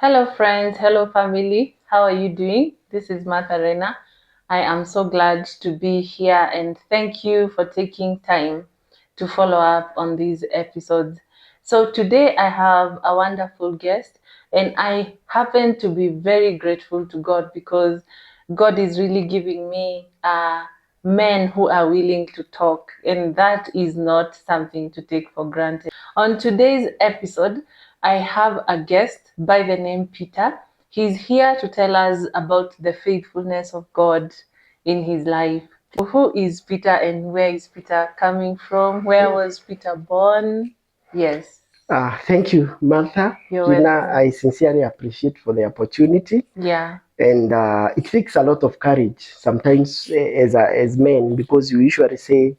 Hello, friends. Hello, family. How are you doing? This is Martha Rena. I am so glad to be here and thank you for taking time to follow up on these episodes. So, today I have a wonderful guest, and I happen to be very grateful to God because God is really giving me men who are willing to talk, and that is not something to take for granted. On today's episode, I have a guest by the name Peter. He's here to tell us about the faithfulness of God in his life. Who is Peter and where is Peter coming from? Where was Peter born? Yes. Thank you, Martha. You're Gina, welcome. I sincerely appreciate for the opportunity. Yeah. And it takes a lot of courage sometimes as men, because you usually say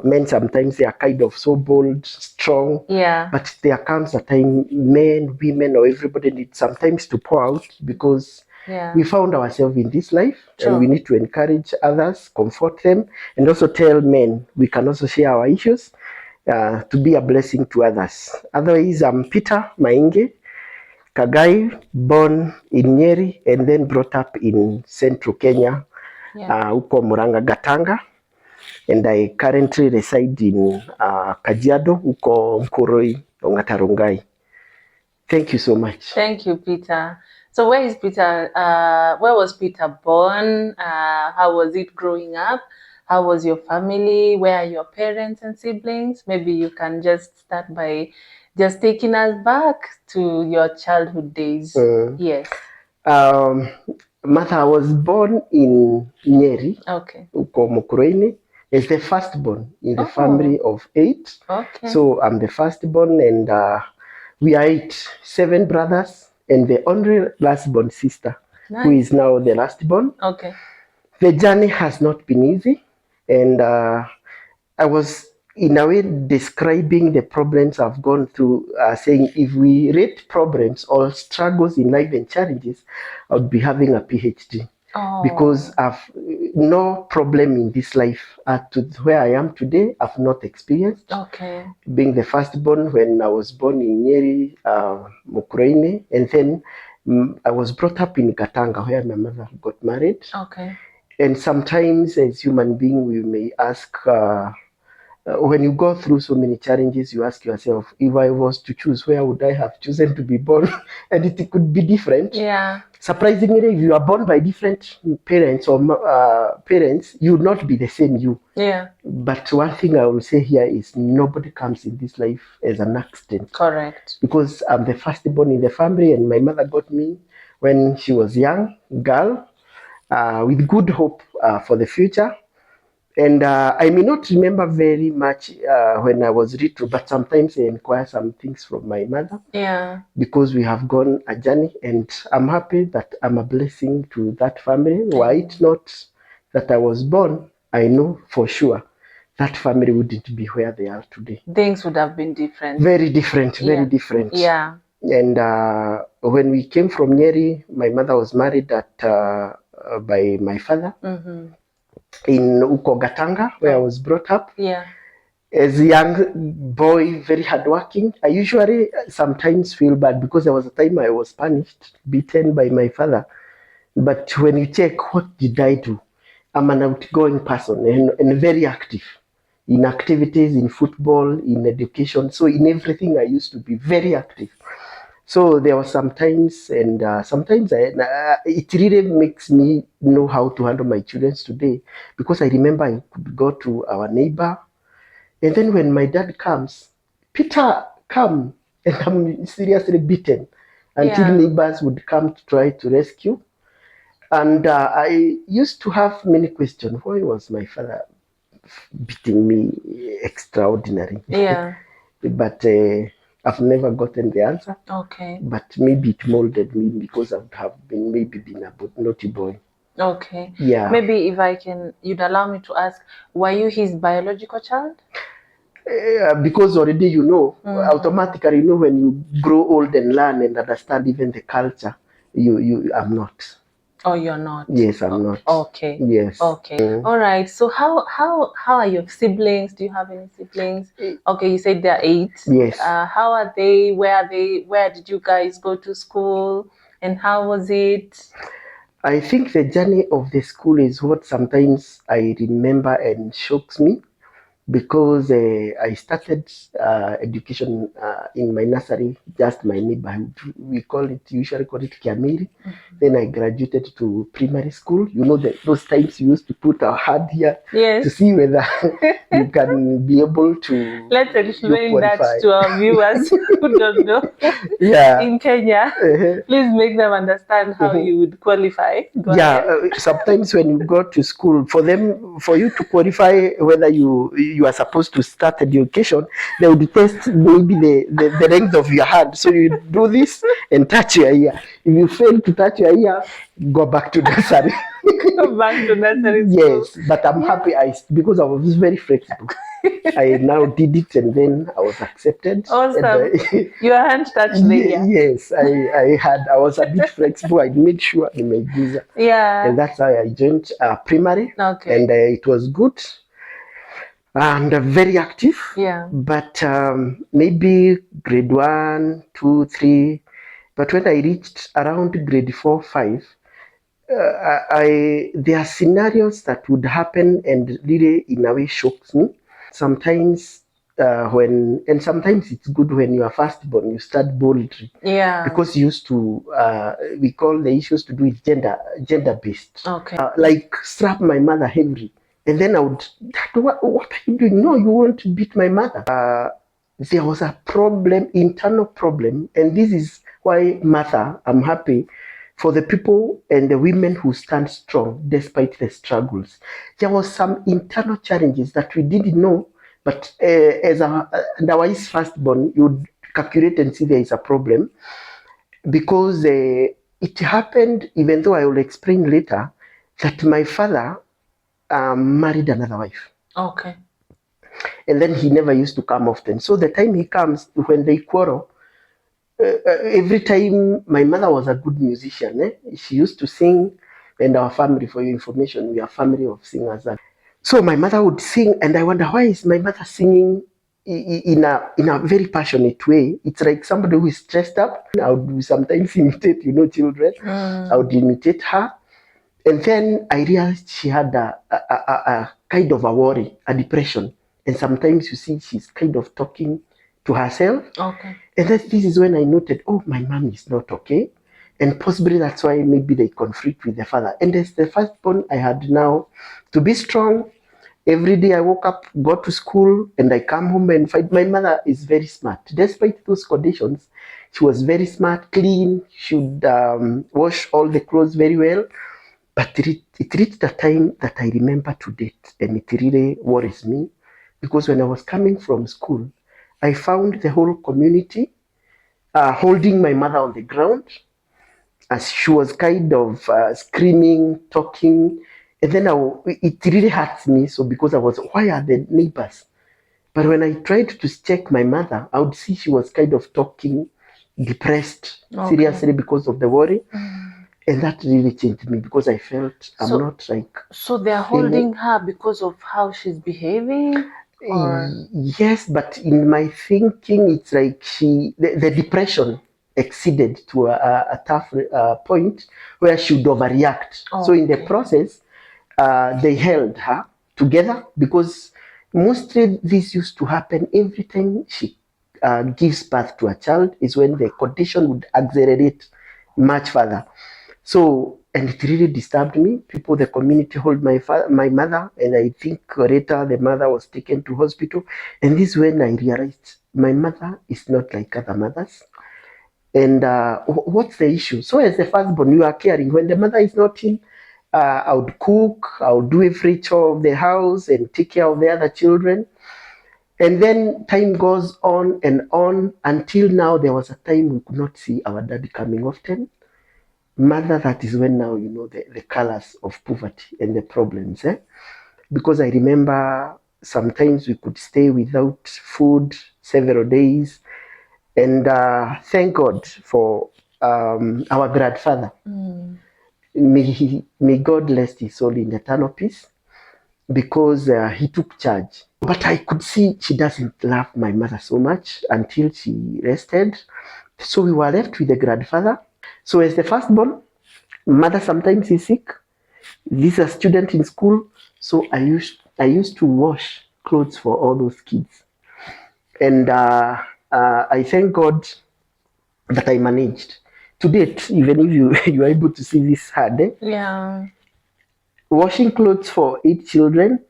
men sometimes they are kind of so bold, strong. Yeah. But there comes a time men, women, or everybody needs sometimes to pour out because Yeah. we found ourselves in this life. True. And we need to encourage others, comfort them, and also tell men we can also share our issues to be a blessing to others. Otherwise, I'm Peter Mainge Kagai, born in Nyeri and then brought up in central Kenya, huko Muranga Gatanga, and I currently reside in Kajiado, huko Mkuroi, Ongatarungai. Thank you so much. Thank you, Peter. So where is Peter? Where was Peter born? How was it growing up? How was your family? Where are your parents and siblings? Maybe you can just start by just taking us back to your childhood days. Yes. Martha, I was born in Nyeri, Okay. huko Mukurweini, as the firstborn in the Oh. family of 8. Okay. So I'm the firstborn, and we are 7 brothers, and the only lastborn sister, who Nice. is now the lastborn. Okay. The journey has not been easy, and I was in a way describing the problems I've gone through, saying if we rate problems or struggles in life and challenges, I would be having a PhD. Oh. Because I've no problem in this life to where I am today, I've not experienced. Okay. Being the firstborn, when I was born in Nyeri, Mukurweini, and then I was brought up in Gatanga, where my mother got married. Okay. And sometimes, as human beings, we may ask, when you go through so many challenges, you ask yourself, if I was to choose, where would I have chosen to be born? And it could be different. Yeah. Surprisingly, if you are born by different parents or parents, you would not be the same you. Yeah. But one thing I will say here is nobody comes in this life as an accident. Correct. Because I'm the firstborn in the family, and my mother got me when she was young girl, with good hope for the future. And I may not remember very much when I was little, but sometimes I inquire some things from my mother. Yeah. Because we have gone a journey, and I'm happy that I'm a blessing to that family. Were it not that I was born, I know for sure that family wouldn't be where they are today. Things would have been different. Very different, very different. Yeah. And when we came from Nyeri, my mother was married by my father. Mm-hmm. In Uko Gatanga, where I was brought up. Yeah. As a young boy, very hardworking, I usually sometimes feel bad because there was a time I was punished, beaten by my father. But when you check, what did I do? I'm an outgoing person and very active in activities, in football, in education. So in everything, I used to be very active. So there were sometimes, and sometimes it really makes me know how to handle my children today, because I remember I could go to our neighbor, and then when my dad comes, Peter, come, and I'm seriously beaten until neighbors would come to try to rescue. And I used to have many questions. Why was my father beating me extraordinary? Yeah. But I've never gotten the answer. Okay. But maybe it molded me because I would have been a naughty boy. Okay. Yeah. Maybe if you'd allow me to ask, were you his biological child? Because already automatically when you grow old and learn and understand even the culture, I'm not. Oh, you're not? Yes, I'm not. Okay. Yes. Okay. All right. So how are your siblings? Do you have any siblings? Okay, you said they're 8. Yes. How are they? Where are they? Where did you guys go to school? And how was it? I think the journey of the school is what sometimes I remember and shocks me, because I started education in my nursery, just my neighborhood. We usually call it Kiamiri. Then I graduated to primary school. You know, those times you used to put our hand here to see whether you can be able to. Let's explain that to our viewers who don't know. Yeah. In Kenya, please make them understand how you would qualify. Go ahead. Sometimes when you go to school, for you to qualify whether you are supposed to start education, they would test maybe the length of your hand. So you do this and touch your ear. If you fail to touch your ear, go back to nursery. Go back to nursery school. Yes, but I'm happy because I was very flexible. I now did it, and then I was accepted. Awesome. Your hand touched the ear. Yes, I was a bit flexible. I made sure I made visa. Yeah. And that's how I joined primary. Okay. And it was good and very active. Yeah. But maybe grade 1, 2, 3. But when I reached around grade 4, 5, there are scenarios that would happen and really in a way shocks me. Sometimes sometimes it's good when you are firstborn, you start boldly. Yeah. Because you used to, we call the issues to do with gender based. Okay. Like slap my mother heavily. And then I would, what are you doing? No, you won't beat my mother. There was a problem, internal problem. And this is why, Martha, I'm happy for the people and the women who stand strong despite the struggles. There was some internal challenges that we didn't know, but as our firstborn, you would calculate and see there is a problem, because it happened, even though I will explain later, that my father married another wife. Okay. And then he never used to come often. So the time he comes, when they quarrel, every time, my mother was a good musician. She used to sing, and our family, for your information, we are a family of singers. So my mother would sing, and I wonder, why is my mother singing in a very passionate way? It's like somebody who is stressed up. I would sometimes imitate, children. I would imitate her. And then I realized she had a kind of a worry, a depression. And sometimes you see she's kind of talking to herself. Okay. And then this is when I noted, oh, my mom is not okay. And possibly that's why maybe they conflict with the father. And as the firstborn, I had now to be strong. Every day I woke up, go to school, and I come home and fight. My mother is very smart. Despite those conditions, she was very smart, clean. She would wash all the clothes very well. But it reached a time that I remember to date, and it really worries me, because when I was coming from school, I found the whole community holding my mother on the ground, as she was kind of screaming, talking. And then it really hurts me. So because why are the neighbors? But when I tried to check my mother, I would see she was kind of talking, depressed, seriously, because of the worry. And that really changed me, because I felt I'm not like. So they're holding her because of how she's behaving? Or? Yes, but in my thinking, it's like the depression exceeded to a tough point where she would overreact. So in the process, they held her together, because mostly this used to happen every time she gives birth to a child, is when the condition would accelerate much further. So, and it really disturbed me. The community hold my mother, and I think later the mother was taken to hospital. And this is when I realized my mother is not like other mothers. And what's the issue? So as the firstborn, you are caring. When the mother is not in, I would cook, I would do every chore of the house and take care of the other children. And then time goes on and on until now. There was a time we could not see our daddy coming often. Mother, that is when now the colors of poverty and the problems. Because I remember sometimes we could stay without food several days. And thank God for our grandfather. may God rest his soul in eternal peace, because he took charge. But I could see she doesn't love my mother so much until she rested. So we were left with the grandfather. So as the firstborn, mother sometimes is sick. This is a student in school. So I used to wash clothes for all those kids. And I thank God that I managed. To date, even if you are able to see this hard, Yeah. washing clothes for 8 children,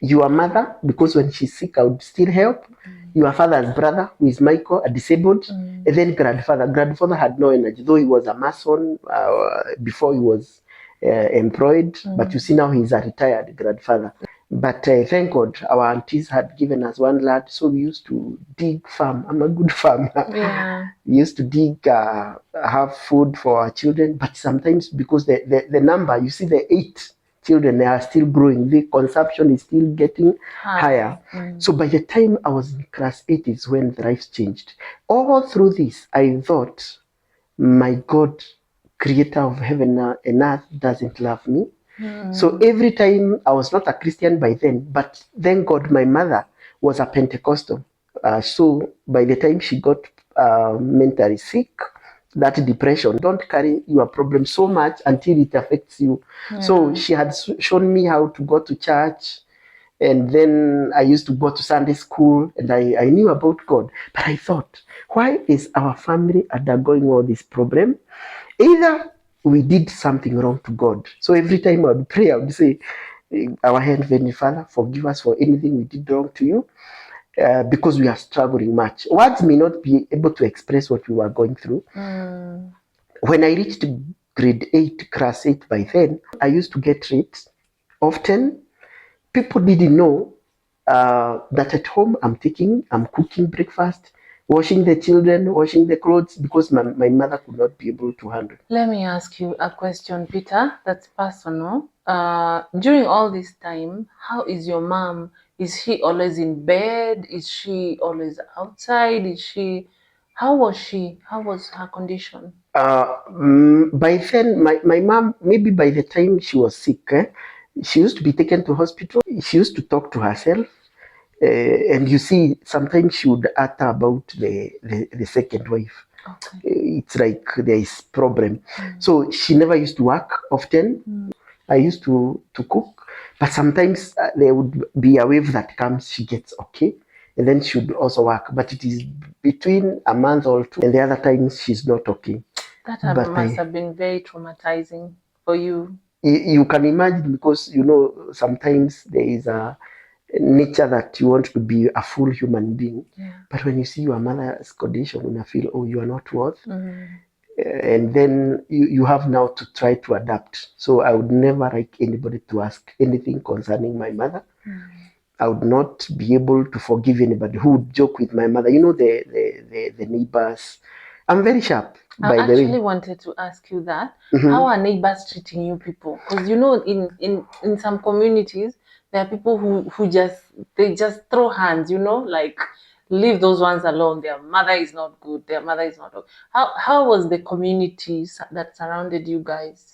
your mother, because when she's sick, I would still help. Your father's brother, who is Michael, a disabled, and then grandfather. Grandfather had no energy, though he was a mason before he was employed. But you see now he's a retired grandfather. But thank God, our aunties had given us one lad, so we used to dig farm. I'm a good farmer. Yeah. We used to dig, have food for our children. But sometimes, because the number, you see, the 8 children, they are still growing. The consumption is still getting higher. So by the time I was in class 8 is when the life changed. All through this, I thought, my God, creator of heaven and earth, doesn't love me. So every time, I was not a Christian by then, but thank God my mother was a Pentecostal. So by the time she got mentally sick, that depression, don't carry your problem so much until it affects you. So she had shown me how to go to church. And then I used to go to Sunday school, and I knew about God. But I thought, why is our family undergoing all this problem? Either we did something wrong to God. So every time I would pray, I would say, our Heavenly Father, forgive us for anything we did wrong to you, because we are struggling much. Words may not be able to express what we were going through. When I reached grade 8, class 8 by then, I used to get raped often. People didn't know that at home I'm cooking breakfast, washing the children, washing the clothes, because my mother could not be able to handle. Let me ask you a question, Peter, that's personal. During all this time, how is your mom? Is she always in bed? Is she always outside? How was she? How was her condition? By then, my mom, maybe by the time she was sick, she used to be taken to hospital. She used to talk to herself. And you see, sometimes she would utter about the second wife. Okay. It's like there is problem. So she never used to work often. I used to cook, but sometimes there would be a wave that comes, she gets okay, and then she would also work. But it is between a month or 2, and the other times she's not okay. That must have been very traumatizing for you. You can imagine, because sometimes there is a nature that you want to be a full human being. But when you see your mother's condition, you feel, oh, you are not worth. And then you have now to try to adapt. So I would never like anybody to ask anything concerning my mother. I would not be able to forgive anybody who would joke with my mother. The neighbors. I'm very sharp, by the way. I actually wanted to ask you that. How are neighbors treating you people? Because in some communities, there are people who just throw hands, like leave those ones alone. Their mother is not good. Their mother is not okay. How was the community that surrounded you guys?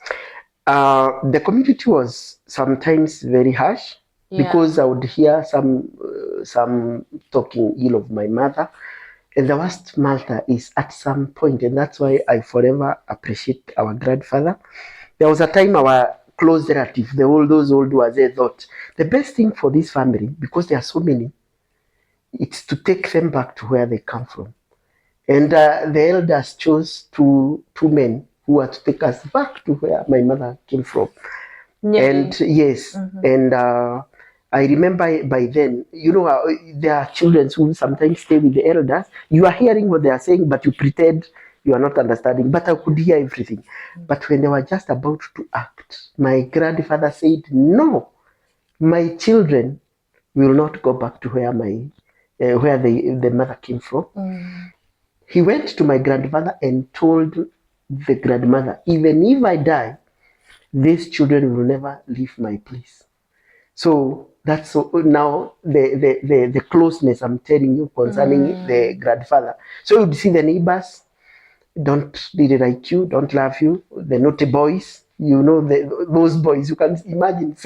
The community was sometimes very harsh, because I would hear some talking ill of my mother. And the worst matter is, at some point, and that's why I forever appreciate our grandfather. There was a time our close relative, those old ones, they thought the best thing for this family, because there are so many, it's to take them back to where they come from. And the elders chose two men who were to take us back to where my mother came from. And yes, and I remember by then, there are children who sometimes stay with the elders. You are hearing what they are saying, but you pretend you are not understanding. But I could hear everything. But when they were just about to act, my grandfather said, no, my children will not go back to where the mother came from. He went to my grandmother and told the grandmother, even if I die, these children will never leave my place. So that's now the closeness I'm telling you concerning the grandfather. So you'd see the neighbors don't really like you, don't love you, the naughty boys. You know, those boys, you can imagine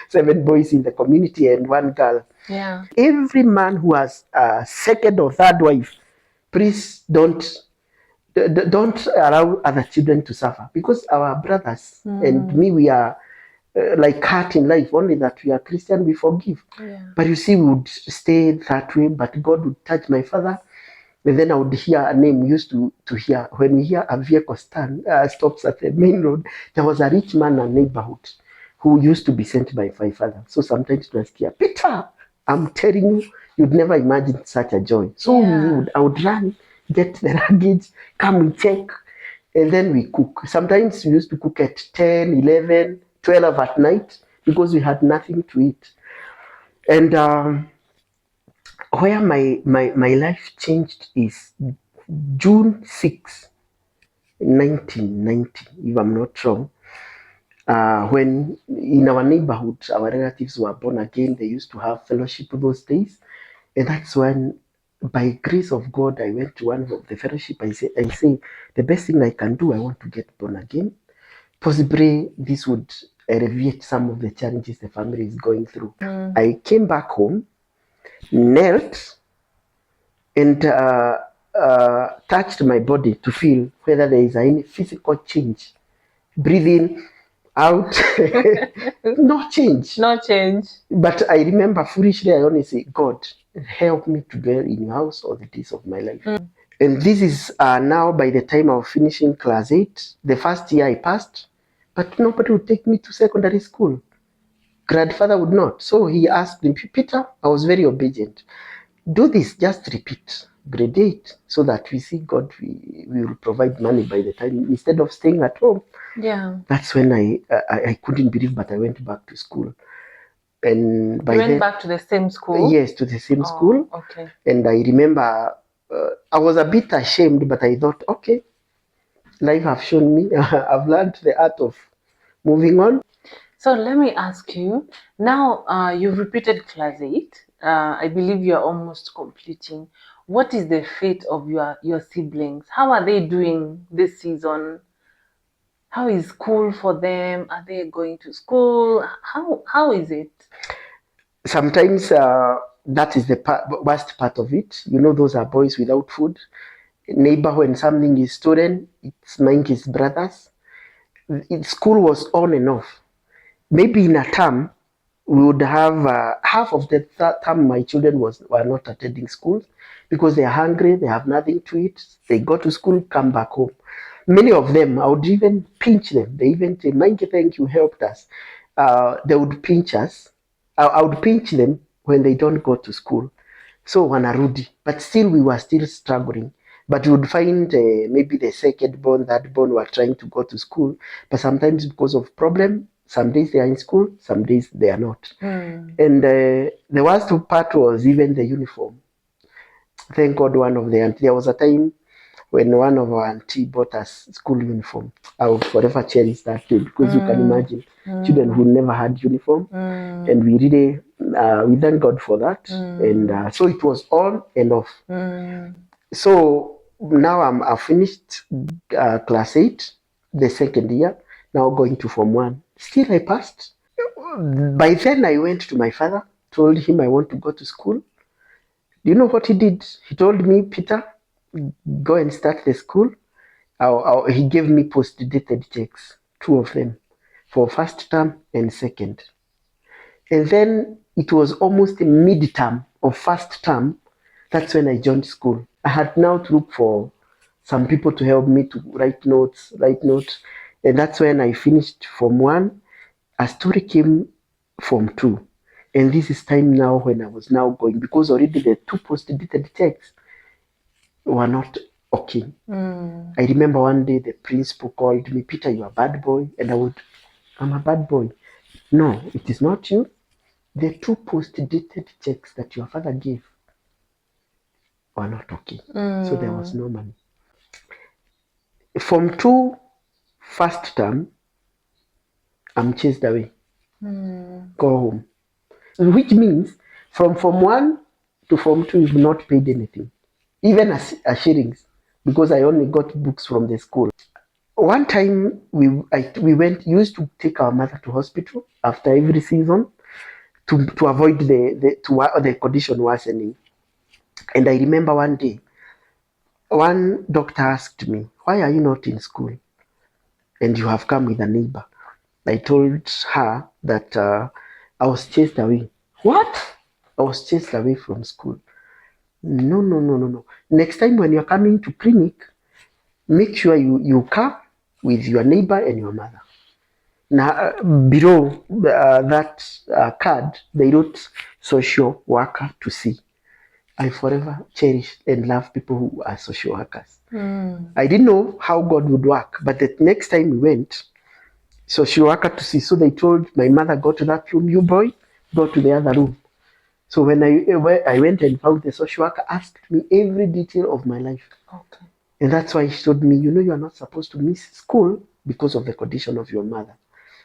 7 boys in the community and 1 girl. Yeah. Every man who has a second or third wife, please don't allow other children to suffer, because our brothers and me, we are like cat in life, only that we are Christian, we forgive. Yeah. But you see, we would stay that way, but God would touch my father. And then I would hear a name. We used to hear, when we hear a vehicle stops at the main road, there was a rich man in a neighborhood who used to be sent by my father. So sometimes to ask, Peter, I'm telling you, you'd never imagine such a joy. So I would run, get the luggage, come and check, and then we cook. Sometimes we used to cook at 10, 11, 12 at night because we had nothing to eat. And where my life changed is June 6, 1990, if I'm not wrong. When in our neighborhood, our relatives were born again, they used to have fellowship those days. And that's when, by grace of God, I went to one of the fellowship. I say, the best thing I can do, I want to get born again. Possibly this would alleviate some of the challenges the family is going through. I came back home, knelt, and touched my body to feel whether there is any physical change. Breathing out, no change. No change. But I remember foolishly, I only say, God, help me to dwell in your house all the days of my life. And this is now by the time I was finishing class 8, the first year I passed, but nobody would take me to secondary school. Grandfather would not. So he asked me, Peter, I was very obedient. Do this, just repeat grade 8, so that we see God, we will provide money by the time, instead of staying at home. Yeah. That's when I couldn't believe, but I went back to school. And by you went back to the same school? Yes, to the same school. Okay. And I remember I was a bit ashamed, but I thought, okay, life have shown me, I've learned the art of moving on. So let me ask you, now you've repeated class 8. I believe you're almost completing. What is the fate of your siblings? How are they doing this season? How is school for them? Are they going to school? How is it? Sometimes that is the worst part of it. You know, those are boys without food. Neighbor, when something is stolen, it's mine, his brothers. School was on and off. Maybe in a term, we would have half of the term my children were not attending school because they are hungry, they have nothing to eat. They go to school, come back home. Many of them, I would even pinch them. They even say, Mike, thank you, helped us. They would pinch us. I would pinch them when they don't go to school. So wanarudi. But still, we were still struggling. But you would find maybe the second born, that born were trying to go to school. But sometimes because of problem, some days they are in school, some days they are not. And the worst part was even the uniform. Thank God there was a time when one of our auntie bought us school uniform. I will forever cherish that day, because you can imagine children who never had uniform. And we really, we thank God for that. And so it was on and off. So now I finished class 8, the second year, now going to Form 1. Still I passed. By then I went to my father, told him I want to go to school. Do you know what he did? He told me, Peter, go and start the school. He gave me post-dated checks, 2 of them, for first term and second. And then it was almost a mid-term of first term. That's when I joined school. I had now to look for some people to help me to write notes. And that's when I finished Form 1. A story came Form 2. And this is time now when I was now going, because already the 2 post-dated checks were not okay. I remember one day the principal called me, Peter, you're a bad boy. And I'm a bad boy. No, it is not you. The 2 post-dated checks that your father gave were not okay. So there was no money. Form 2, first term, I'm chased away. Go home. Which means from Form 1 to Form 2, you've not paid anything. Even a shillings, because I only got books from the school. One time we used to take our mother to hospital after every season to avoid the condition worsening. And I remember one day, one doctor asked me, "Why are you not in school? And you have come with a neighbor." I told her that I was chased away. What? I was chased away from school. No, no, no, no, no. Next time when you're coming to clinic, make sure you come with your neighbor and your mother. Now, below that card, they wrote social worker to see. I forever cherish and love people who are social workers. I didn't know how God would work, but the next time we went, social worker to see. So they told my mother, go to that room, you boy, go to the other room. So when I went and found the social worker, asked me every detail of my life. Okay. And that's why she told me, you are not supposed to miss school because of the condition of your mother.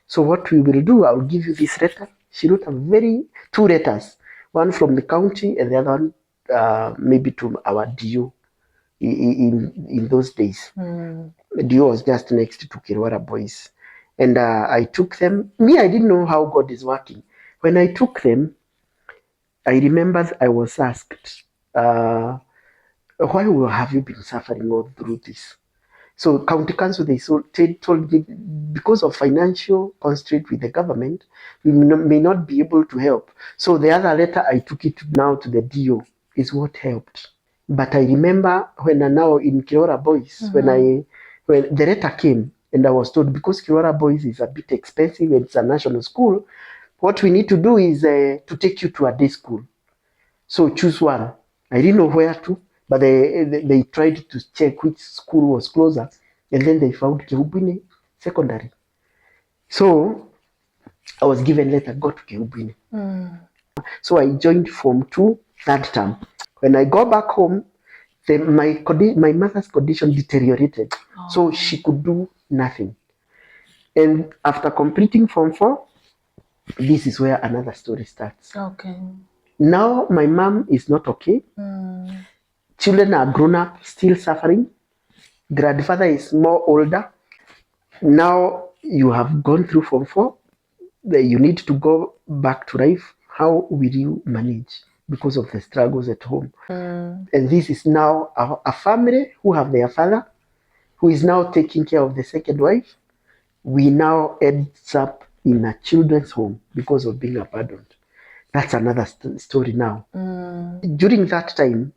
So what we will do, I'll give you this letter. She wrote two letters, one from the county and the other one maybe to our DO in those days. DO was just next to Kirwara Boys. And I took them. I didn't know how God is working. When I took them, I remember I was asked, why have you been suffering all through this? So county council, they told me because of financial constraint with the government, we may not be able to help. So the other letter, I took it now to the DO, is what helped. But I remember when now in Kirora Boys, when the letter came and I was told, because Kirora Boys is a bit expensive and it's a national school, what we need to do is to take you to a day school. So choose one. I didn't know where to, but they tried to check which school was closer, and then they found Kehubwini Secondary. So I was given letter, go to Kehubwini. So I joined Form 2 third term. When I go back home, my mother's condition deteriorated, so she could do nothing. And after completing Form 4, this is where another story starts. Okay. Now my mom is not okay. Children are grown up, still suffering. Grandfather is more older. Now you have gone through Form 4. You need to go back to life. How will you manage because of the struggles at home? And this is now a family who have their father, who is now taking care of the second wife. We now end up in a children's home because of being abandoned. That's another story now. During that time,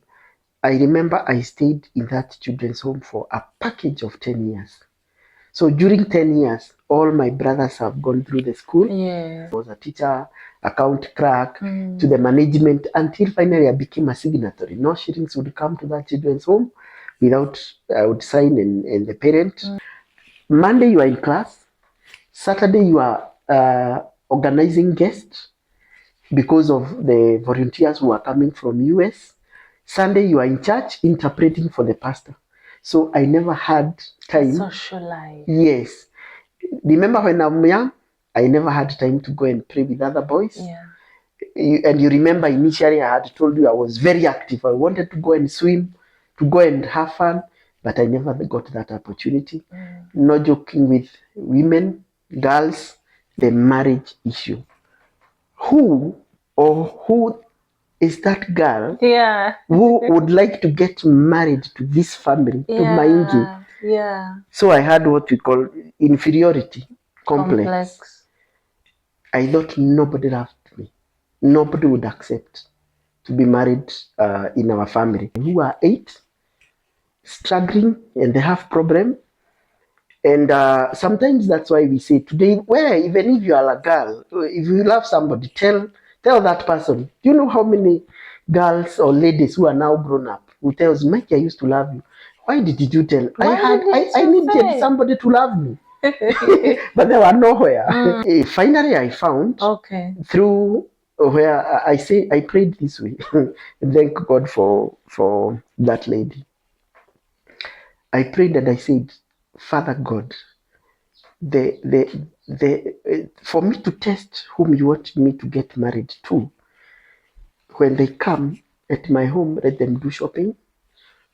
I remember I stayed in that children's home for a package of 10 years. So during 10 years, all my brothers have gone through the school. Yeah. I was a teacher, account clerk, to the management, until finally I became a signatory. No shillings would come to that children's home without I would sign and the parent. Monday you are in class. Saturday you are organizing guests because of the volunteers who are coming from US. Sunday you are in church interpreting for the pastor. So I never had time. Socialize. Yes. Remember when I'm young, I never had time to go and play with other boys. Yeah. And you remember initially I had told you I was very active. I wanted to go and swim, to go and have fun, but I never got that opportunity. No joking with women, girls, the marriage issue. Who is that girl who would like to get married to this family, to Maingi? Yeah. So I had what we call inferiority complex. I thought nobody loved me. Nobody would accept to be married in our family. Who are 8, struggling, and they have problem. And sometimes that's why we say today, even if you are a girl, if you love somebody, tell that person. Do you know how many girls or ladies who are now grown up who tells Mike, I used to love you. Why did you tell? I needed somebody to love me. But they were nowhere. Finally, I found through where I prayed this way. Thank God for that lady. I prayed and I said, Father God, for me to test whom you want me to get married to, when they come at my home, let them do shopping.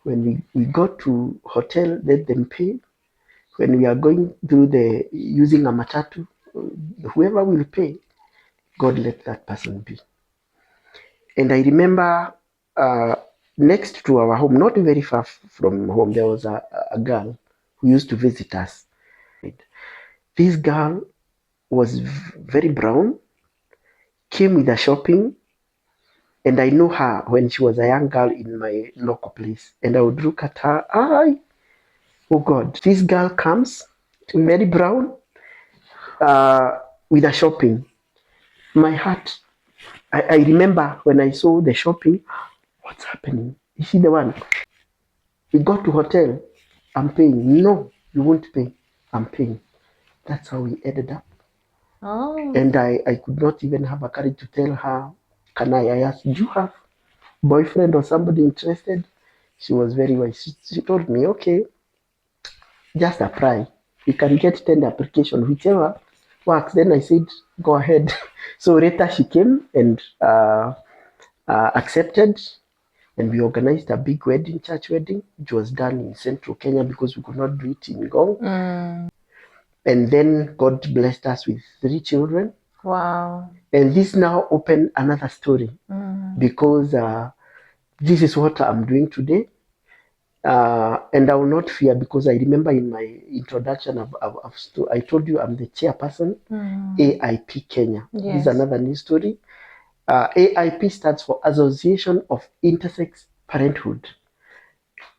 When we go to hotel, let them pay. when we are going through using a matatu, whoever will pay, God let that person be. And I remember next to our home, not very far from home, there was a girl who used to visit us. This girl was very brown, came with a shopping, and I know her when she was a young girl in my local place. And I would look at her, oh God, this girl comes, very brown, with a shopping. My heart, I remember when I saw the shopping, what's happening? Is she the one? We got to hotel, I'm paying. No, you won't pay. I'm paying. That's how we ended up. Oh. And I could not even have a courage to tell her, can I asked, do you have boyfriend or somebody interested? She was very wise. She told me, okay, just apply. You can get 10 application, whichever works. Then I said, go ahead. So later she came and accepted, and we organized a big wedding, church wedding. It was done in central Kenya because we could not do it in Gong. And then God blessed us with 3 children. Wow. And this now opened another story because this is what I'm doing today. And I will not fear, because I remember in my introduction, I told you I'm the chairperson, AIP Kenya. Yes. This is another new story. AIP stands for Association of Intersex Parenthood.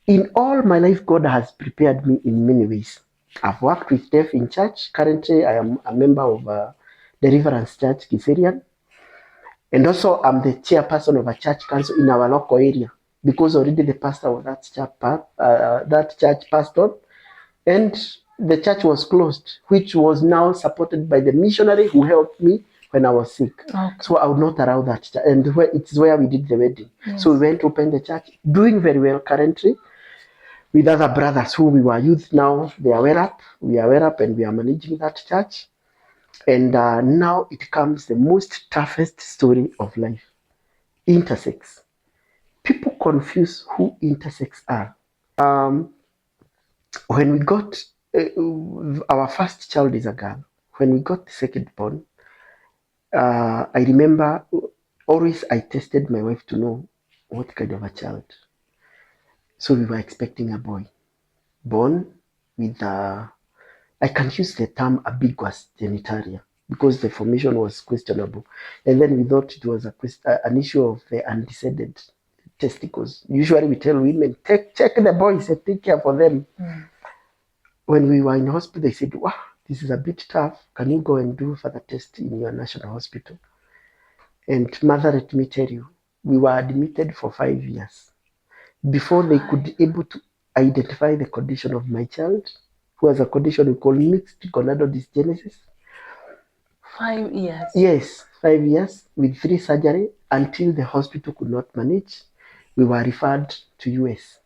In all my life, God has prepared me in many ways. I've worked with deaf in church. Currently, I am a member of Deliverance Church, Kiserian. And also, I'm the chairperson of a church council in our local area, because already the pastor of that church passed on, and the church was closed, which was now supported by the missionary who helped me when I was sick. Okay. So I would not allow that. And it's where we did the wedding. Yes. So we went to open the church, doing very well currently, with other brothers who we were youth now. They are well up, we are well up, and we are managing that church. And now it comes the most toughest story of life. Intersex. People confuse who intersex are. When we got our first child is a girl. When we got the second born, I remember always I tested my wife to know what kind of a child. So we were expecting a boy, born with I can use the term ambiguous genitalia, because the formation was questionable. And then we thought it was an issue of the undescended testicles. Usually we tell women, check the boys and take care for them. When we were in hospital, they said, wow, this is a bit tough. Can you go and do further tests in your national hospital? And mother, let me tell you, we were admitted for 5 years before they could able to identify the condition of my child, who has a condition we call mixed gonadal dysgenesis. 5 years? Yes, 5 years with 3 surgery until the hospital could not manage. We were referred to US.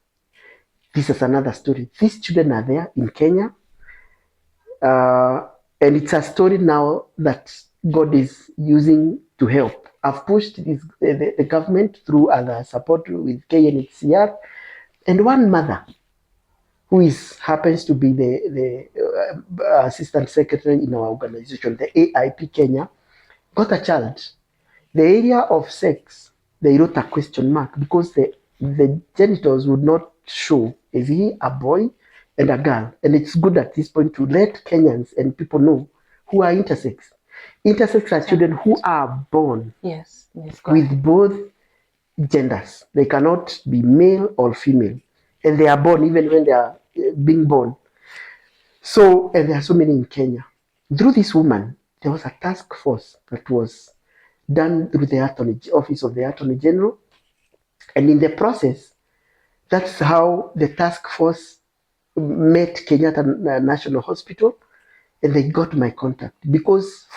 This is another story. These children are there in Kenya. And it's a story now that God is using to help. I've pushed the government through other support with KNHCR. And one mother, who happens to be the assistant secretary in our organization, the AIP Kenya, got a child. The area of sex, they wrote a question mark, because the genitals would not show, is he a boy and a girl? And it's good at this point to let Kenyans and people know who are intersex. Intersex are children who are born with both genders. They cannot be male or female. And they are born even when they are being born. So, and there are so many in Kenya. Through this woman, there was a task force that was done through the Office of the Attorney General. And in the process, that's how the task force met Kenyatta National Hospital, and they got my contact. Because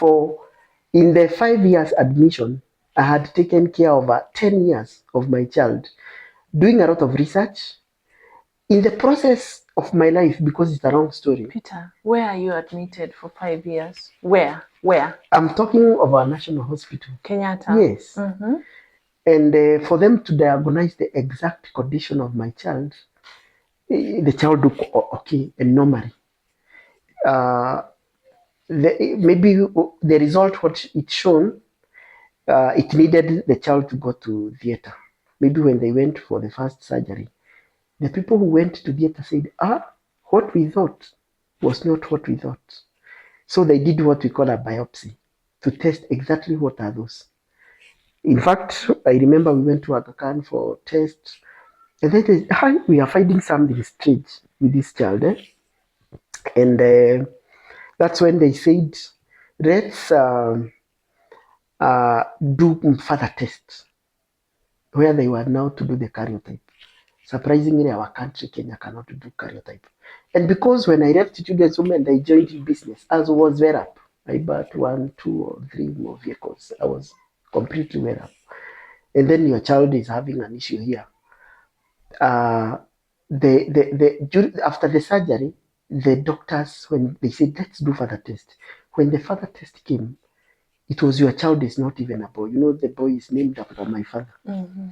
in the 5 years admission, I had taken care of 10 years of my child, doing a lot of research. In the process of my life, because it's a long story. Peter, where are you admitted for 5 years? Where? I'm talking of our national hospital. Kenyatta? Yes. And for them to diagnose the exact condition of my child, the child looked okay and normally. maybe the result what it shown, it needed the child to go to theater. Maybe when they went for the first surgery, the people who went to theater said, what we thought was not what we thought. So they did what we call a biopsy to test exactly what are those. In fact, I remember we went to Aga Khan for tests, and then they, we are finding something strange with this child. And that's when they said, let's do further tests, where they were now to do the karyotype. Surprisingly, our country, Kenya, cannot do karyotype. And because when I left Children's Home and I joined business, as was well up, I bought 1, 2, or 3 more vehicles. I was completely well up. And then your child is having an issue here. After the surgery, the doctors, when they said, let's do further test, when the further test came, it was your child is not even a boy. You know, the boy is named after my father. Mm-hmm.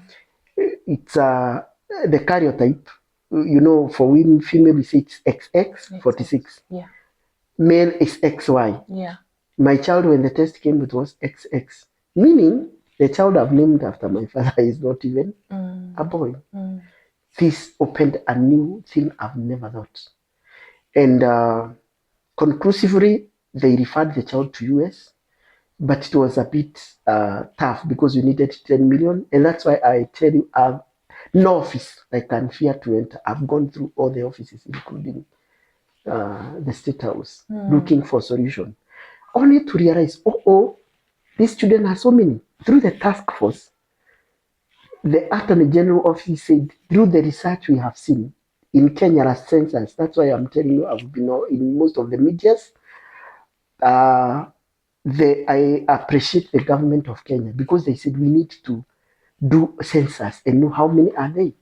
It's the karyotype. You know, for women, female, we say it's XX, 46. Yeah. Male is XY. Yeah. My child, when the test came, it was XX. Meaning, the child I've named after my father is not even a boy. This opened a new thing I've never thought. And conclusively, they referred the child to US, but it was a bit tough because we needed 10 million. And that's why I tell you, I've no office I can fear to enter. I've gone through all the offices, including the State House, looking for solution, only to realize, these children are so many. Through the task force, the Attorney General Office said, through the research we have seen in Kenya as census, that's why I'm telling you, I've been in most of the medias. I appreciate the government of Kenya because they said we need to do census and know how many are they.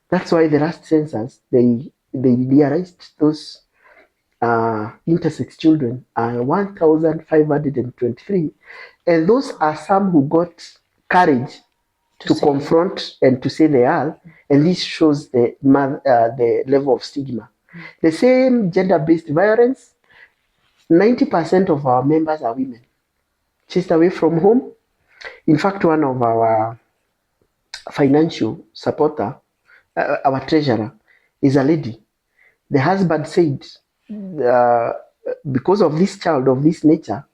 That's why the last census, they realized those intersex children are 1,523. And those are some who got courage to confront and to say they are. And this shows the level of stigma. The same gender-based violence, 90% of our members are women, chased away from home. In fact, one of our financial supporter, our treasurer, is a lady. The husband said, because of this child of this nature,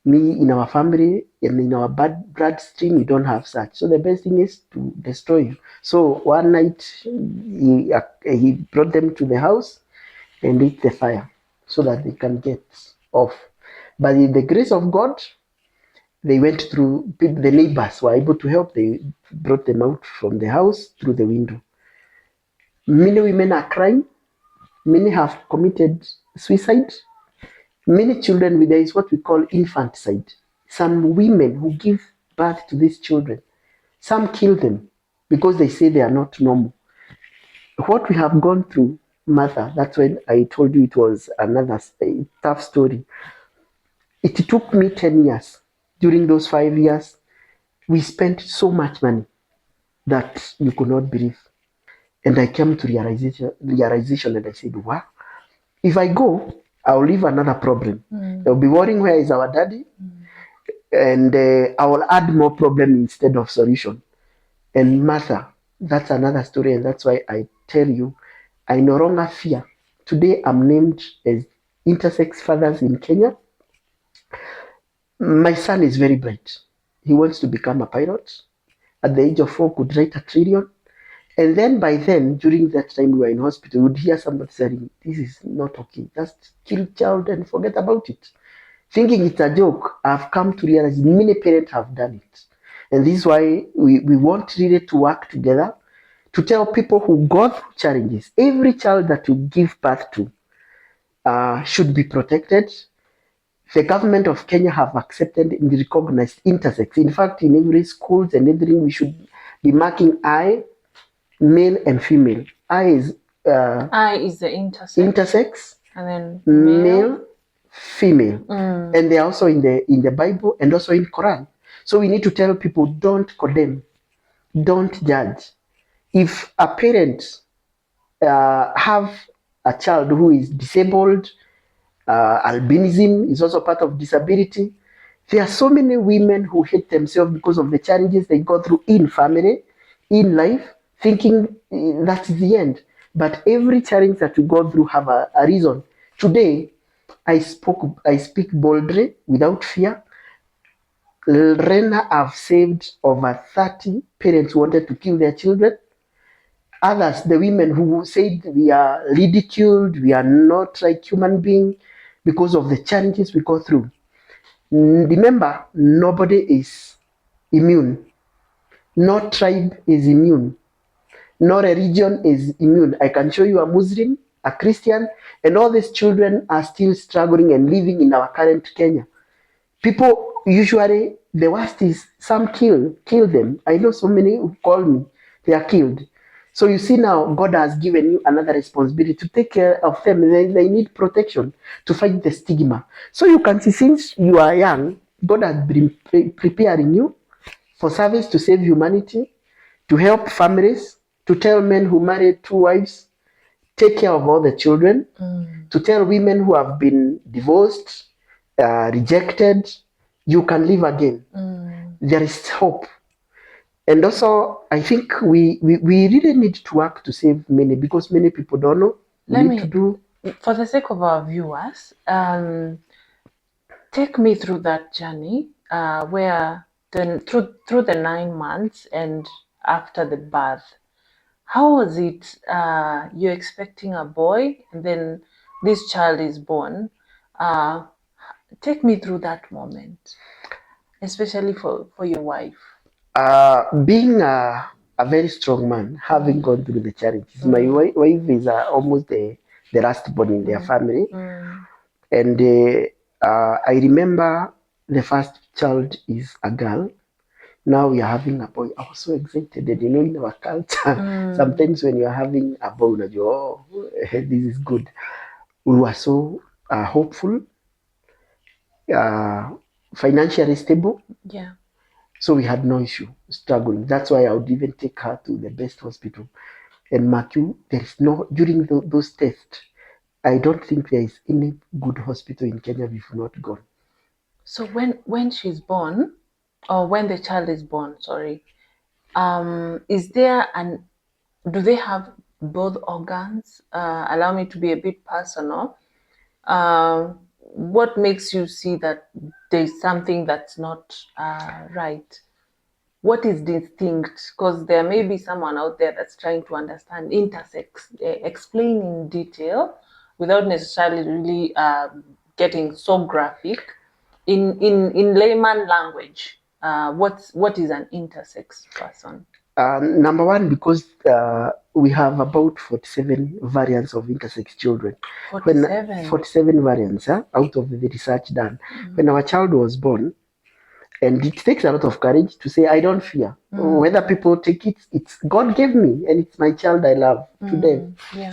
me in our family and in our bloodstream, we don't have such. So the best thing is to destroy you. So one night, he brought them to the house and lit the fire so that they can get off. But in the grace of God, they went through, the neighbors were able to help. They brought them out from the house through the window. Many women are crying. Many have committed suicide. Many children, there is what we call infanticide. Some women who give birth to these children, some kill them because they say they are not normal. What we have gone through, Martha, that's when I told you it was another tough story. It took me 10 years. During those 5 years, we spent so much money that you could not believe. And I came to realization and I said, wow, if I go, I'll leave another problem. They'll be worrying, where is our daddy? And I will add more problem instead of solution. And Martha, that's another story. And that's why I tell you, I no longer fear. Today, I'm named as Intersex Fathers in Kenya. My son is very bright. He wants to become a pilot. At the age of 4, could write 1 trillion. And then by then, during that time we were in hospital, we would hear somebody saying, this is not okay. Just kill child and forget about it. Thinking it's a joke, I've come to realize many parents have done it. And this is why we want really to work together to tell people who go through challenges, every child that you give birth to should be protected. The government of Kenya have accepted and recognized intersex. In fact, in every schools and everything, we should be marking I, male and female. I is the intersex, and then male, female, and they're also in the Bible and also in Quran. So we need to tell people, don't condemn, don't judge. If a parent have a child who is disabled, Albinism is also part of disability. There are so many women who hate themselves because of the challenges they go through in family, in life, thinking that's the end. But every challenge that you go through have a reason. Today, I speak boldly without fear. Rena have saved over 30 parents who wanted to kill their children. Others, the women who said we are ridiculed, we are not like human beings because of the challenges we go through. Remember, nobody is immune. No tribe is immune. No religion is immune. I can show you a Muslim, a Christian, and all these children are still struggling and living in our current Kenya. People usually, the worst is some kill them. I know so many who call me, they are killed. So you see now, God has given you another responsibility to take care of them. They need protection to fight the stigma. So you can see, since you are young, God has been preparing you for service to save humanity, to help families, to tell men who marry two wives, take care of all the children, to tell women who have been divorced, rejected, you can live again. There is hope. And also, I think we really need to work to save many, because many people don't know. For the sake of our viewers, take me through that journey where through the 9 months and after the birth. How was it? You're expecting a boy, and then this child is born. Take me through that moment, especially for your wife. Being a very strong man, having gone through the challenges, my wife is almost the last born in their family. And I remember the first child is a girl. Now we are having a boy. I was so excited. And in our culture, sometimes when you are having a boy, oh, this is good. We were so hopeful, financially stable. Yeah. So we had no issue struggling. That's why I would even take her to the best hospital. And mark you, there is no, during those tests, I don't think there is any good hospital in Kenya we've not gone. So when she's born, or when the child is born, sorry, is there do they have both organs? Allow me to be a bit personal. What makes you see that there's something that's not right? What is distinct? Because there may be someone out there that's trying to understand intersex, explain in detail without necessarily really getting so graphic in layman language. What is an intersex person? Number one, because we have about 47 variants of intersex children. 47 variants out of the research done. When our child was born, and it takes a lot of courage to say, I don't fear. Whether people take it, it's God gave me, and it's my child I love to death. Yeah.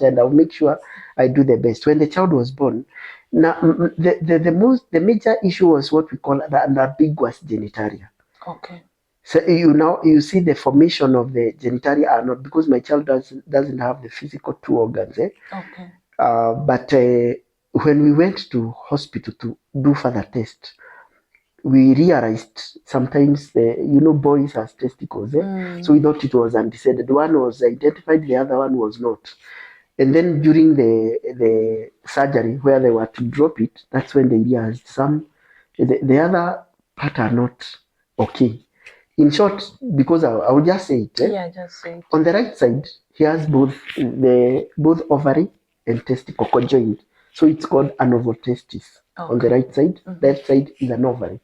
And I'll make sure I do the best. When the child was born, now the major issue was what we call the ambiguous genitalia. Okay. So you see the formation of the genitalia are not, because my child doesn't have the physical two organs. Okay. But when we went to hospital to do further tests, we realized sometimes boys has testicles. So we thought it was undecided. One was identified, the other one was not. And then during the surgery where they were to drop it, that's when they realized the other part are not okay. In short, because I will just say it. Yeah, just say it. On the right side, he has both ovary and testicle conjoined. So it's called an ovotestis. Okay. On the right side, that side is an ovary.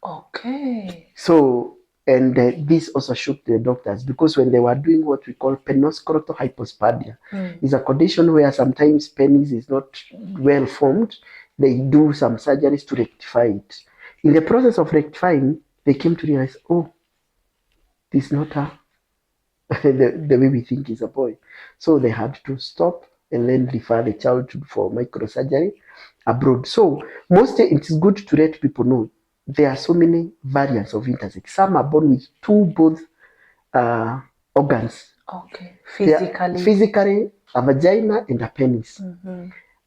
Okay. So, and this also shocked the doctors, because when they were doing what we call penoscrotal hypospadia, is a condition where sometimes penis is not well formed. They do some surgeries to rectify it. In the process of rectifying, they came to realize, oh, this is not the way we think is a boy. So they had to stop and then refer the child for microsurgery abroad. So mostly it's good to let people know there are so many variants of intersex. Some are born with both organs. Okay. Physically, a vagina and a penis.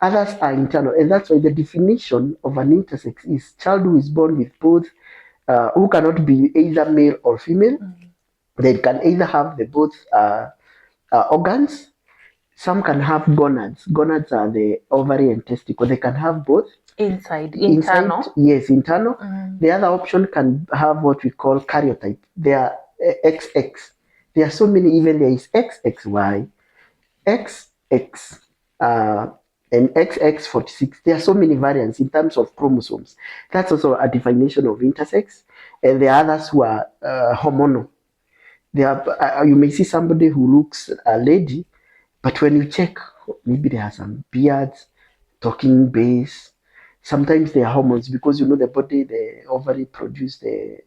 Others are internal, and that's why the definition of an intersex is child who is born with both, who cannot be either male or female. They can either have the both organs. Some can have gonads. Gonads are the ovary and testicle. They can have both. Internal. Yes, internal. The other option can have what we call karyotype. They are XX. There are so many, even there is XXY, XX, and XX46. There are so many variants in terms of chromosomes. That's also a definition of intersex. And there are others who are hormonal. They are, you may see somebody who looks a lady, but when you check, maybe they have some beards, talking bass. Sometimes they are hormones because the body, the ovary produce the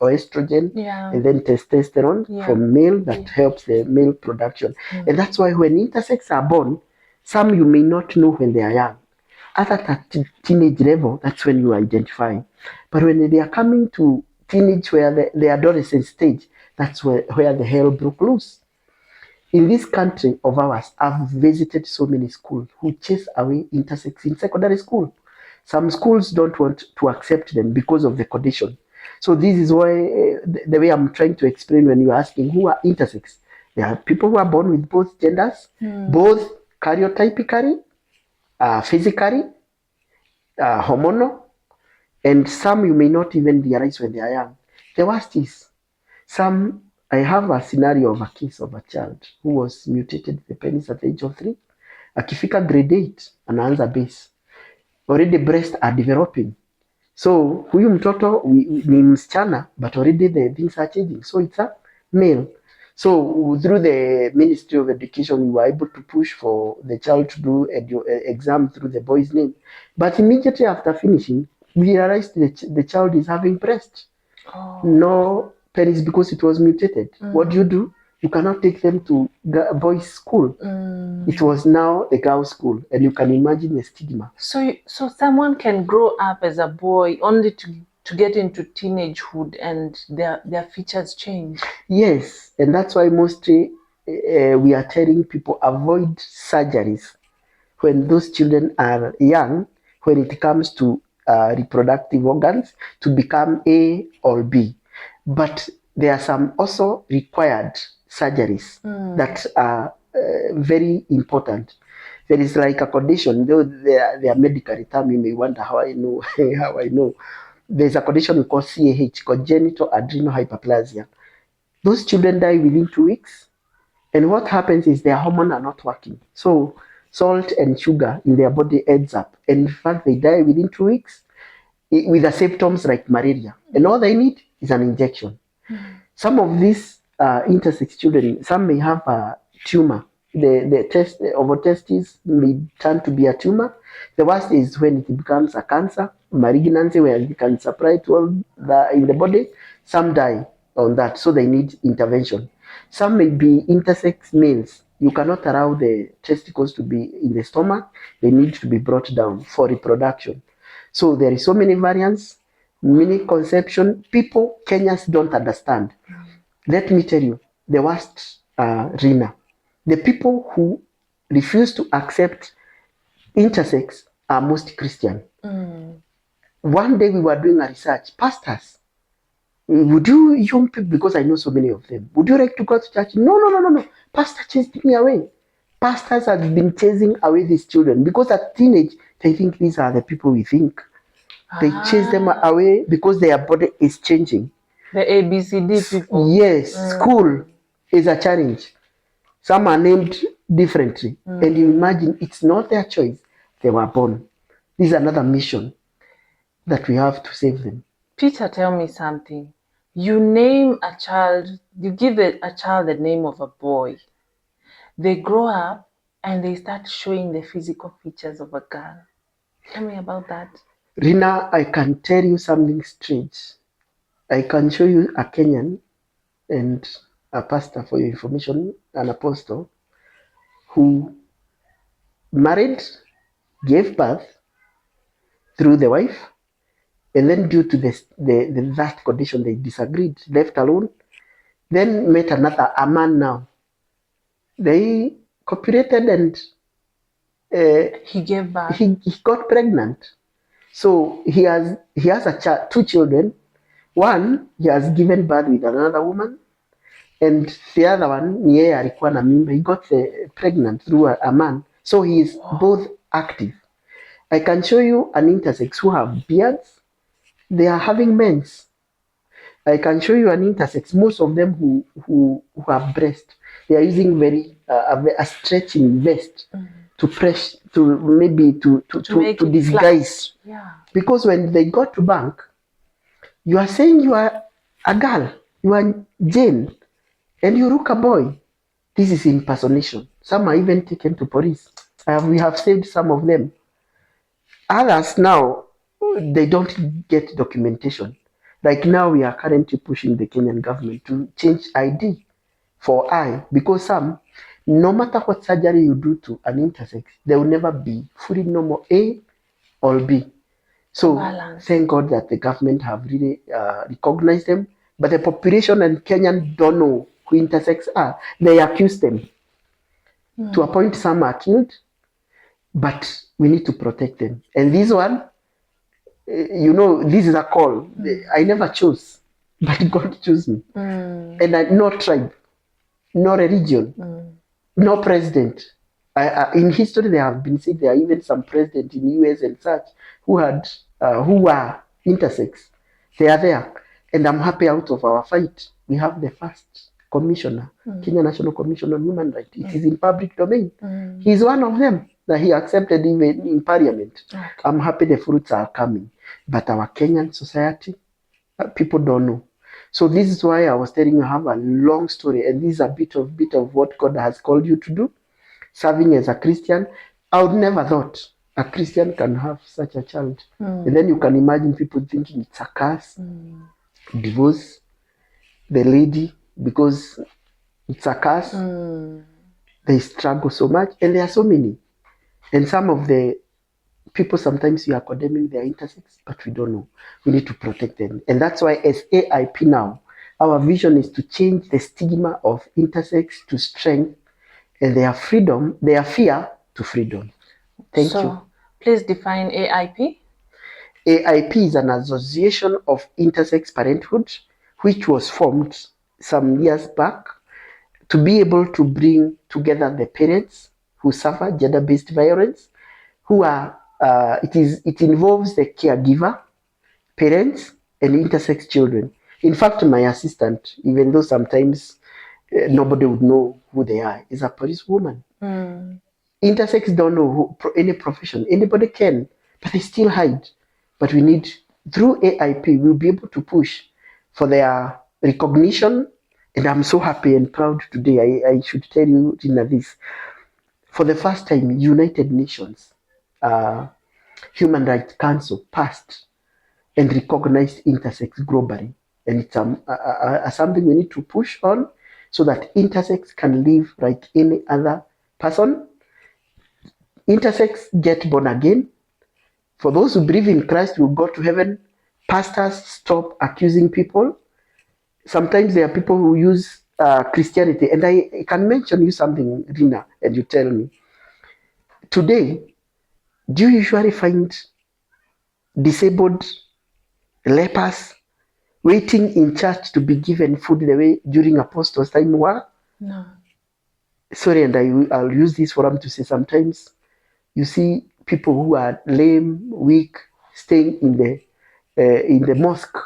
estrogen and then testosterone from male that helps the male production. And that's why when intersex are born, some you may not know when they are young. At teenage level, that's when you identify. But when they are coming to teenage, where the adolescent stage, that's where the hell broke loose. In this country of ours, I've visited so many schools who chase away intersex in secondary school. Some schools don't want to accept them because of the condition. So this is why the way I'm trying to explain when you're asking who are intersex. There are people who are born with both genders, both karyotypically, physically, hormonal, and some you may not even realize when they are young. The worst is, I have a scenario of a case of a child who was mutated the penis at the age of 3. Akifika grade 8 anaanza base. Already breasts are developing. So huyu mtoto ni msichana, but already the things are changing. So it's a male. So through the Ministry of Education, we were able to push for the child to do exam through the boy's name. But immediately after finishing, we realized the child is having breast. No penis because it was mutated. What do? You cannot take them to boys' school. It was now a girls' school, and you can imagine the stigma. So someone can grow up as a boy only to get into teenagehood and their features change. Yes, and that's why mostly we are telling people avoid surgeries when those children are young, when it comes to reproductive organs, to become A or B. But there are some also required surgeries that are very important. There is like a condition, though they are medical term, you may wonder how I know. How I know. There's a condition we call CAH, congenital adrenal hyperplasia. Those children die within 2 weeks. And what happens is their hormones are not working. So salt and sugar in their body adds up. And in fact, they die within 2 weeks with the symptoms like malaria. And all they need is an injection. Some of these intersex children, some may have a tumor. The ovotestis may turn to be a tumor. The worst is when it becomes a cancer, malignancy, where it can spread to all in the body. Some die on that, so they need intervention. Some may be intersex males. You cannot allow the testicles to be in the stomach. They need to be brought down for reproduction. So there is so many variants, many conception. People, Kenyans don't understand. Let me tell you, the worst, Rina, the people who refuse to accept intersex are most Christian. One day we were doing a research, pastors, would you young people, because I know so many of them, would you like to go to church? No. Pastor chased me away. Pastors have been chasing away these children because at teenage, they think these are the people we think. They chase them away because their body is changing. The ABCD people. Yes, school is a challenge. Some are named differently. And you imagine it's not their choice. They were born. This is another mission that we have to save them. Peter, tell me something. You name a child, you give a child the name of a boy. They grow up and they start showing the physical features of a girl. Tell me about that. Rina, I can tell you something strange. I can show you a Kenyan and a pastor, for your information, an apostle, who married, gave birth through the wife, and then due to that condition, they disagreed, left alone, then met a man now. They cooperated and He gave birth. he got pregnant. So he has two children. One, he has given birth with another woman, and the other one ni yeye alikuwa na mimba. He got pregnant through a man. So he is both active. I can show you an intersex who have beards. They are having mens. I can show you an intersex. Most of them who have breast, they are using very a stretching vest to press to maybe to disguise. Yeah. Because when they go to bank, you are saying you are a girl, you are Jane, and you look a boy. This is impersonation. Some are even taken to police. We have saved some of them. Others now, they don't get documentation. Like now, we are currently pushing the Kenyan government to change ID for I, because some, no matter what surgery you do to an intersex, they will never be fully normal A or B. So thank God that the government have really recognized them. But the population and Kenyan don't know who intersex are. They accuse them. To a point, some are killed, but we need to protect them. And this one, this is a call. I never chose, but God chose me. And no tribe, no religion, no president. In history, there have been said there are even some presidents in US and such who were intersex. They are there, and I'm happy out of our fight. We have the first commissioner, Kenya National Commission on Human Rights. It is in public domain. He's one of them that he accepted even in parliament. Okay. I'm happy the fruits are coming, but our Kenyan society, people don't know. So this is why I was telling you I have a long story, and this is a bit of what God has called you to do. Serving as a Christian, I would never thought a Christian can have such a child. And then you can imagine people thinking it's a curse, divorce the lady because it's a curse. They struggle so much, and there are so many. And some of the people, sometimes we are condemning their intersex, but we don't know. We need to protect them. And that's why as AIP now, our vision is to change the stigma of intersex to strength, and their freedom, their fear to freedom. Thank you. Please define AIP. AIP is an Association of Intersex Parenthood, which was formed some years back to be able to bring together the parents who suffer gender-based violence, who are, it involves the caregiver, parents, and intersex children. In fact, my assistant, even though sometimes nobody would know who they are, is a police woman. Intersex don't know any profession. Anybody can, but they still hide. But we need, through AIP, we'll be able to push for their recognition. And I'm so happy and proud today. I should tell you, Tina, this. For the first time, United Nations Human Rights Council passed and recognized intersex globally. And it's something we need to push on so that intersex can live like any other person. Intersex get born again. For those who believe in Christ will go to heaven. Pastors, stop accusing people. Sometimes there are people who use Christianity. And I can mention you something, Rina, and you tell me. Today, do you usually find disabled lepers waiting in church to be given food the way during Apostles' time were? No. Sorry, and I'll use this forum to say sometimes you see people who are lame, weak, staying in the mosque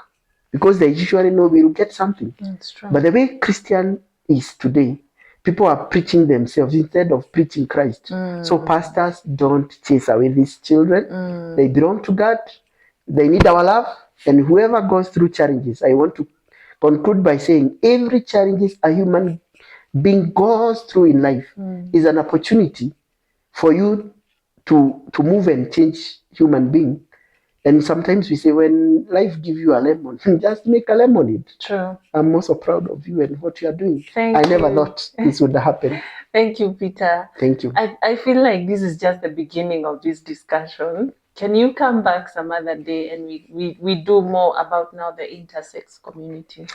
because they usually know we will get something. That's true. But the way Christian is today, people are preaching themselves instead of preaching Christ. So pastors don't chase away these children. They belong to God. They need our love. And whoever goes through challenges, I want to conclude by saying every challenge a human being goes through in life is an opportunity for you to move and change human being. And sometimes we say, when life gives you a lemon, just make a lemonade. True. I'm also proud of you and what you are doing. Thank I you. never thought this would happen. Thank you, Peter. Thank you. I feel like this is just the beginning of this discussion. Can you come back some other day and we do more about now the intersex community?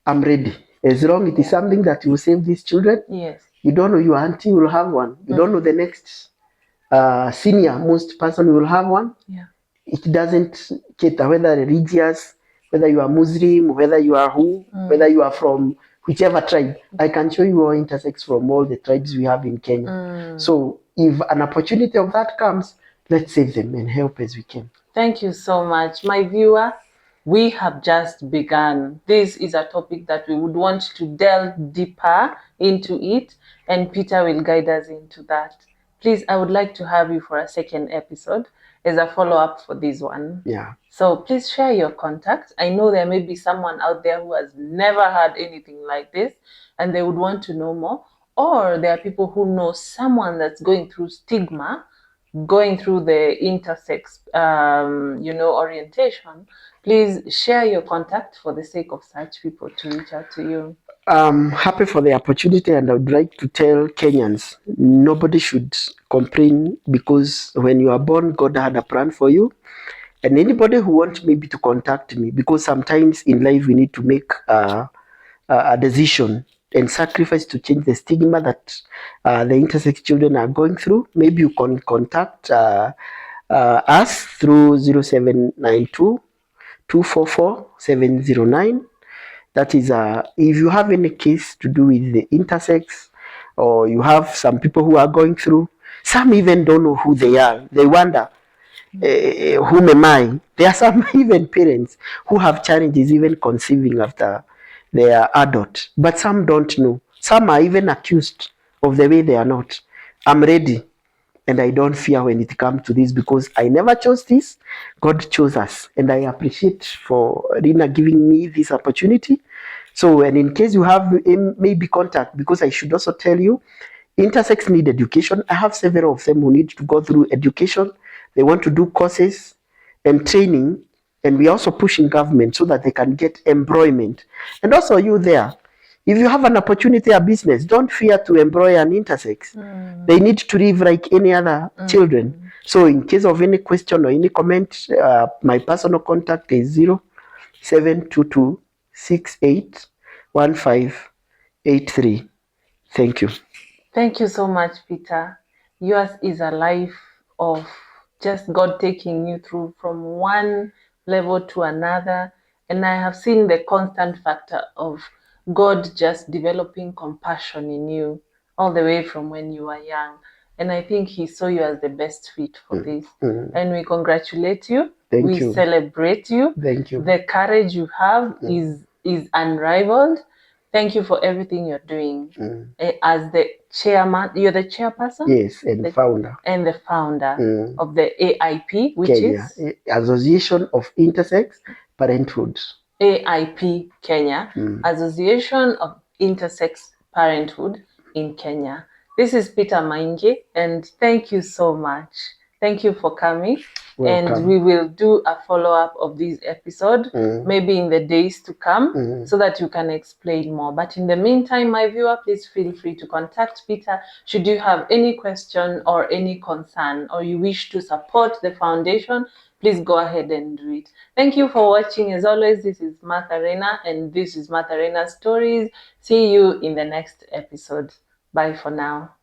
I'm ready. As long as it is something that will save these children. Yes. You don't know your auntie will have one. You don't know the next senior most person will have one. Yeah. It doesn't cater whether religious, whether you are Muslim, whether you are who, whether you are from whichever tribe. I can show you all intersex from all the tribes we have in Kenya. So if an opportunity of that comes, let's save them and help as we can. Thank you so much. My viewer, we have just begun. This is a topic that we would want to delve deeper into it, and Peter will guide us into that. Please, I would like to have you for a second episode as a follow-up for this one. Yeah. So please share your contact. I know there may be someone out there who has never had anything like this and they would want to know more. Or there are people who know someone that's going through stigma, going through the intersex, orientation. Please share your contact for the sake of such people to reach out to you. I'm happy for the opportunity, and I would like to tell Kenyans, nobody should complain, because when you are born, God had a plan for you. And anybody who wants maybe to contact me, because sometimes in life we need to make a decision and sacrifice to change the stigma that the intersex children are going through. Maybe you can contact us through 0792 244 709. That is, if you have any case to do with the intersex, or you have some people who are going through, some even don't know who they are. They wonder, whom am I? There are some even parents who have challenges even conceiving after they are adult, but some don't know. Some are even accused of the way they are not. I'm ready, and I don't fear when it comes to this, because I never chose this. God chose us, and I appreciate for Rina giving me this opportunity. So, and in case you have maybe contact, because I should also tell you, intersex need education. I have several of them who need to go through education. They want to do courses and training, and we are also pushing government so that they can get employment. And also you there, if you have an opportunity, a business, don't fear to employ an intersex. They need to live like any other children. So in case of any question or any comment, my personal contact is 0722 681583. Thank you. Thank you so much, Peter. Yours is a life of just God taking you through from one level to another. And I have seen the constant factor of God just developing compassion in you all the way from when you were young. And I think He saw you as the best fit for this. And we congratulate you. Thank we you. celebrate you. Thank you. The courage you have is unrivaled. Thank you for everything you're doing. As the chairman, you're the chairperson? Yes, and the founder. And the founder of the AIP, which Kenya, is Association of Intersex Parenthood. AIP Kenya, Association of Intersex Parenthood in Kenya. This is Peter Maingi, and thank you so much. Thank you for coming. Welcome. And we will do a follow-up of this episode, maybe in the days to come, so that you can explain more. But in the meantime, my viewer, please feel free to contact Peter should you have any question or any concern, or you wish to support the foundation. Please go ahead and do it. Thank you for watching. As always, this is Martha Reina, and this is Martha Reina Stories. See you in the next episode. Bye for now.